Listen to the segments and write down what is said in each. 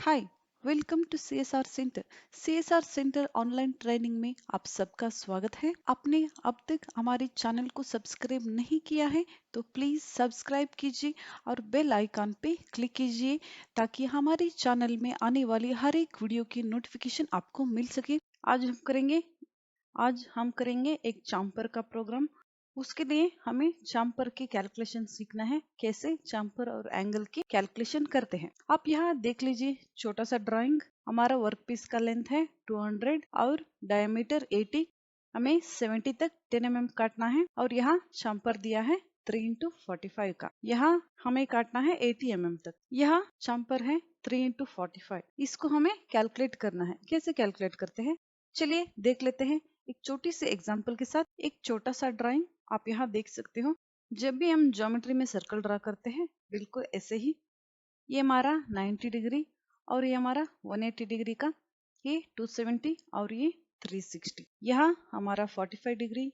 Hi, welcome to CSR centre. CSR centre online training में आप सबका स्वागत है। आपने अब तक हमारे चैनल को सब्सक्राइब नहीं किया है तो प्लीज सब्सक्राइब कीजिए और बेल आइकन पे क्लिक कीजिए ताकि हमारे चैनल में आने वाली हर एक वीडियो की नोटिफिकेशन आपको मिल सके। आज हम करेंगे एक चाम्पर का प्रोग्राम। उसके लिए हमें चाम्पर की कैलकुलेशन सीखना है, कैसे चाम्पर और एंगल की कैलकुलेशन करते हैं। आप यहाँ देख लीजिए छोटा सा ड्राइंग। हमारा वर्कपीस का लेंथ है 200 और डायमीटर 80। हमें 70 तक 10 mm काटना है और यहाँ चाम्पर दिया है 3x45 का। यहाँ हमें काटना है 80 mm तक। यहाँ चाम्पर है 3x45। इसको हमें कैलकुलेट करना है। कैसे कैलकुलेट करते हैं चलिए देख लेते हैं। एक छोटी सी एग्जांपल के साथ एक छोटा सा ड्राइंग आप यहाँ देख सकते हो। जब भी हम ज्योमेट्री में सर्कल ड्रा करते हैं बिल्कुल ऐसे ही। ये हमारा 90 डिग्री और ये हमारा 180 डिग्री का, ये 270 और ये 360। यहाँ हमारा 45 डिग्री,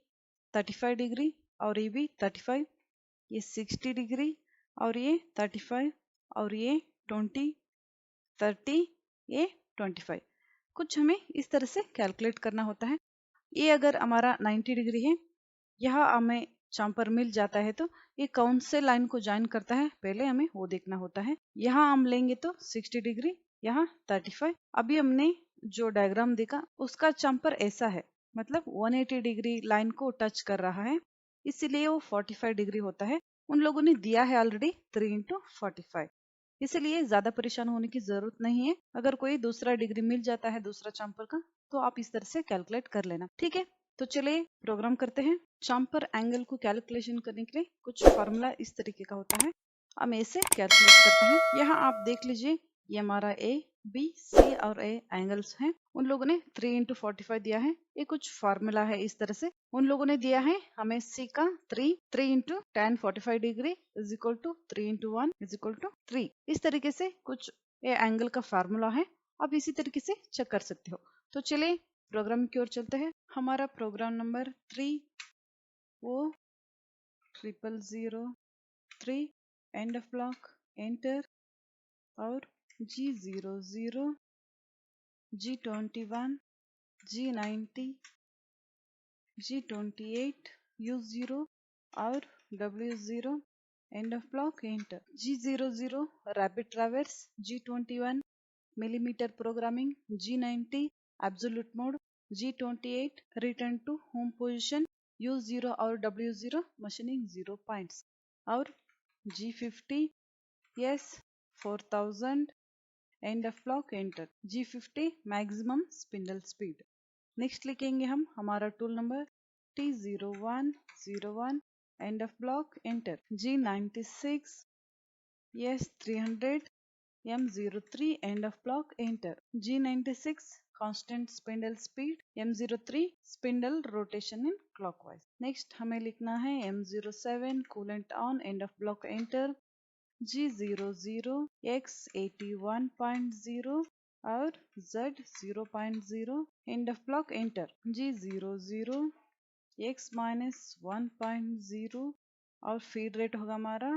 35 डिग्री और ये भी 35, ये 60 डिग्री और ये 35 और ये 20, 30, ये 25। कुछ हमें इस तरह से कैलकुलेट करना होता है। ये अगर हमारा 90 डिग्री है, यहाँ हमें चाम्पर मिल जाता है तो ये कौन से लाइन को ज्वाइन करता है पहले हमें वो देखना होता है। यहाँ हम लेंगे तो 60 डिग्री, यहाँ 35। अभी हमने जो डायग्राम देखा उसका चाम्पर ऐसा है, मतलब 180 डिग्री लाइन को टच कर रहा है, इसीलिए वो 45 डिग्री होता है। उन लोगों ने दिया है ऑलरेडी 3x45, इसलिए ज्यादा परेशान होने की जरूरत नहीं है। अगर कोई दूसरा डिग्री मिल जाता है दूसरा चाम्पर का तो आप इस तरह से कैलकुलेट कर लेना, ठीक है। तो चलिए प्रोग्राम करते हैं। चाम्पर एंगल को कैलकुलेशन करने के लिए कुछ फार्मूला इस तरीके का होता है, हम ऐसे कैलकुलेट करते हैं। यहाँ आप देख लीजिए ये हमारा ए बी सी और ए एंगल्स हैं। उन लोगों ने 3x45 दिया है। ये कुछ फार्मूला है इस तरह से। उन लोगों ने दिया है हमें सी का 3 into tan 45 degree is equal to 3 into 1 is equal to 3। इस तरीके से कुछ ये एंगल का फार्मूला है, आप इसी तरीके से चेक कर सकते हो। तो चलिए प्रोग्राम की ओर चलते हैं। हमारा प्रोग्राम नंबर 3 वो 0003 एंड ऑफ ब्लॉक एंटर और G00 G21 G90 G28 U0 और W0 end of block enter. G00 rapid traverse, G21 millimeter programming, G90 absolute mode, G28 return to home position, U0 और W0 machining 0 points और G50 yes 4000 end of block enter। G50 maximum spindle speed। Next लिखेंगे हम हमारा tool number T0101 end of block enter। G96 yes 300 M03 end of block enter। G96 constant spindle speed, M03 spindle rotation in clockwise। Next हमें लिखना है M07 coolant on end of block enter। G00 X 81.0 और Z 0.0 end of block enter। G00 X minus 1.0 और feed rate होगा हमारा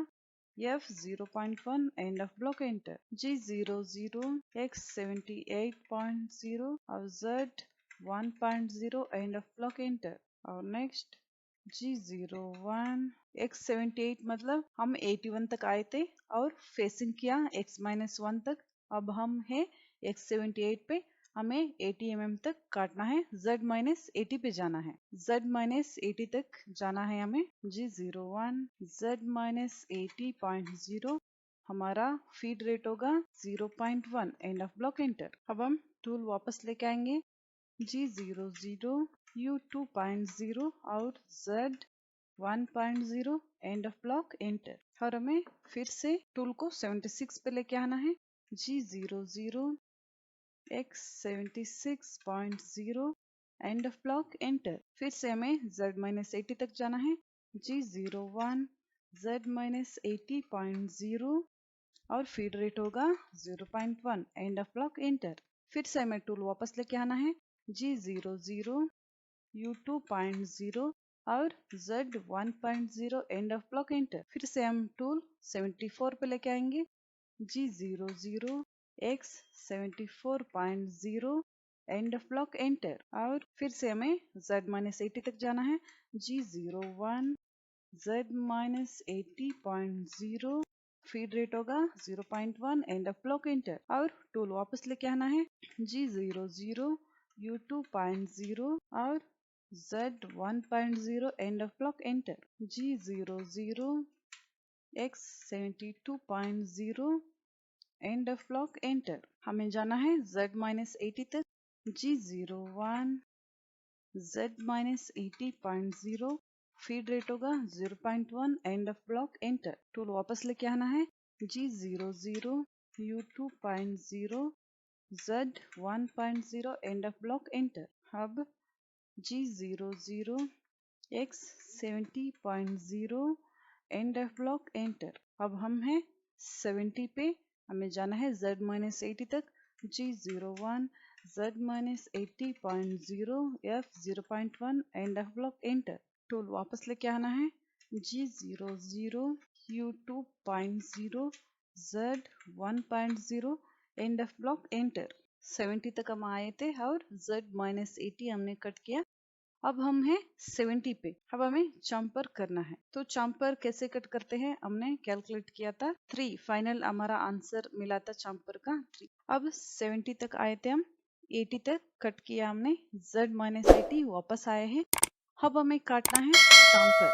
F 0.1 end of block enter। G00 X 78.0 और Z 1.0 end of block enter। और next G01 X 78 मतलब हम 81 तक आए थे और फेसिंग किया X minus 1 तक। अब हम है X 78 पे, हमें 80 mm तक काटना है, Z minus 80 पे जाना है, Z minus 80 तक जाना है हमें। G01 Z minus 80.0 हमारा फीड रेट होगा 0.1 एंड ऑफ ब्लॉक एंटर। अब हम टूल वापस लेके आएंगे G00 U 2.0 और Z 1.0 and of block enter. और हमें फिर से टूल को 76 पे लेके आना है। G00 X 76.0 and of block enter. फिर से हमें Z minus 80 तक जाना है। G01 Z minus 80.0 और फीड रेट होगा 0.1 एंड ऑफ ब्लॉक एंटर। फिर से हमें टूल वापस लेके आना है। G00 U 2.0 और Z 1.0 and of block enter. फिर से हम टूल 74 पे लेके आएंगे। G00 x 74.0 and of block enter. और फिर से हमें z-80 तक जाना है, G01 z-80.0 फीड रेट होगा 0.1 एंड ऑफ ब्लॉक एंटर। और टूल वापस लेके आना है, G00 U2.0 और Z1.0 and of block enter. G00 x 72.0 and of block enter. हमें जाना है Z-80 तक, G01 Z-80.0 फीड रेट होगा 0.1 and of block enter. Tool वापस लेके आना है, G00 U2.0 Z1.0 and of block enter. अब G00 x 70.0 and of block enter. अब हम हैं 70 पे, हमें जाना है Z-80 तक, G01 Z-80.0 F 0.1 and of block enter. Tool वापस लेके आना है, G00 U2.0 Z1.0 and of block enter. 70 तक हम आए थे और Z-80 हमने कट किया। अब हम हैं 70 पे। अब हमें चम्पर करना है, तो चम्पर कैसे कट करते हैं हमने कैलकुलेट किया था 3, फाइनल हमारा आंसर मिला था चम्पर का 3। अब 70 तक आए थे हम, 80 तक कट किया हमने, Z-80 वापस आए हैं। अब हमें काटना है चम्पर।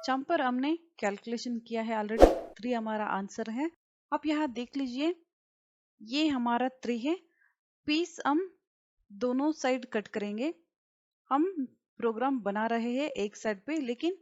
चम्पर हमने कैलकुलेशन किया है ऑलरेडी, 3 हमारा आंसर है। अब यहाँ देख लीजिए, ये हमारा 3 है। पीस हम दोनों साइड कट करेंगे। हम प्रोग्राम बना रहे हैं एक साइड पे, लेकिन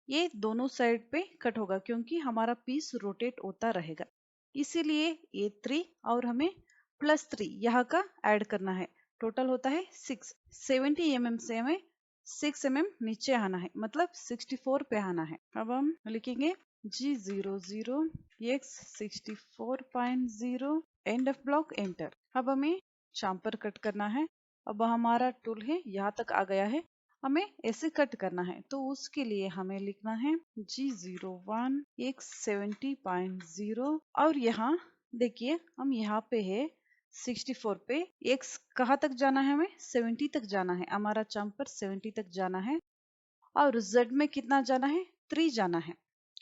ये दोनों साइड पे कट होगा क्योंकि हमारा पीस रोटेट होता रहेगा। इसीलिए ये 3 और हमें +3 यहाँ का ऐड करना है। टोटल होता है 6। 70 mm से हमें 6 mm नीचे आना है, मतलब 64 पे आना है। अब हम लिखेंगे G00 x 64.0 and of block enter. अब हमें चम्पर कट करना है। अब हमारा टूल है यहाँ तक आ गया है, हमें ऐसे कट करना है, तो उसके लिए हमें लिखना है G01 x 70.0 और यहाँ देखिए हम यहाँ पे है 64 पे, x कहाँ तक जाना है, हमें 70 तक जाना है। हमारा चम्पर 70 तक जाना है और z में कितना जाना है, 3 जाना है।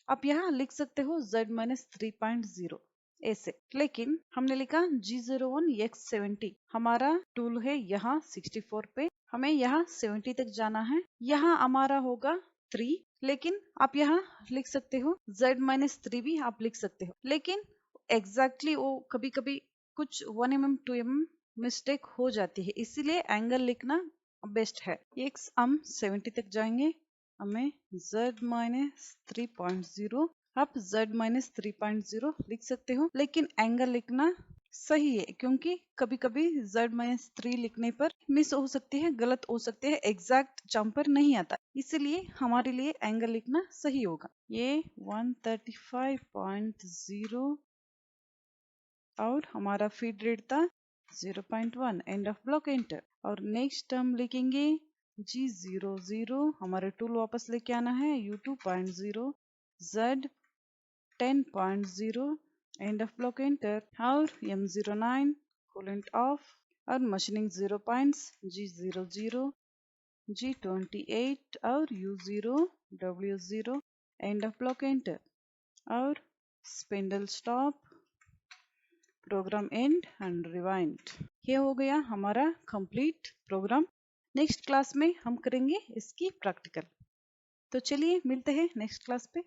आप यहाँ लिख सकते हो Z-3.0 ऐसे, लेकिन हमने लिखा G01 x 70। हमारा टूल है यहाँ 64 पे, हमें यहाँ 70 तक जाना है। यहाँ हमारा होगा 3, लेकिन आप यहाँ लिख सकते हो Z-3 भी आप लिख सकते हो, लेकिन एग्जैक्टली वो कभी कभी कुछ 1 mm 2 mm मिस्टेक हो जाती है, इसीलिए एंगल लिखना बेस्ट है। x हम 70 तक जाएंगे, हमें Z-3.0, आप Z-3.0 लिख सकते हो, लेकिन एंगल लिखना सही है क्योंकि कभी कभी Z-3 लिखने पर मिस हो सकती है, गलत हो सकते हैं, एग्जैक्ट चम्पर नहीं आता, इसलिए हमारे लिए एंगल लिखना सही होगा। ये 135.0 और हमारा फीड रेट था 0.1 एंड ऑफ ब्लॉक एंटर। और नेक्स्ट हम लिखेंगे G00, हमारे टूल वापस लेके आना है, U2.0 Z10.0 and of block enter और M09 कूलेंट ऑफ और मशीनिंग 0 पॉइंट्स G00 G28 और U0 W0 end of block enter और spindle stop, program end and rewind. ये हो गया हमारा कंप्लीट प्रोग्राम। नेक्स्ट क्लास में हम करेंगे इसकी प्रैक्टिकल। तो चलिए मिलते हैं नेक्स्ट क्लास पे।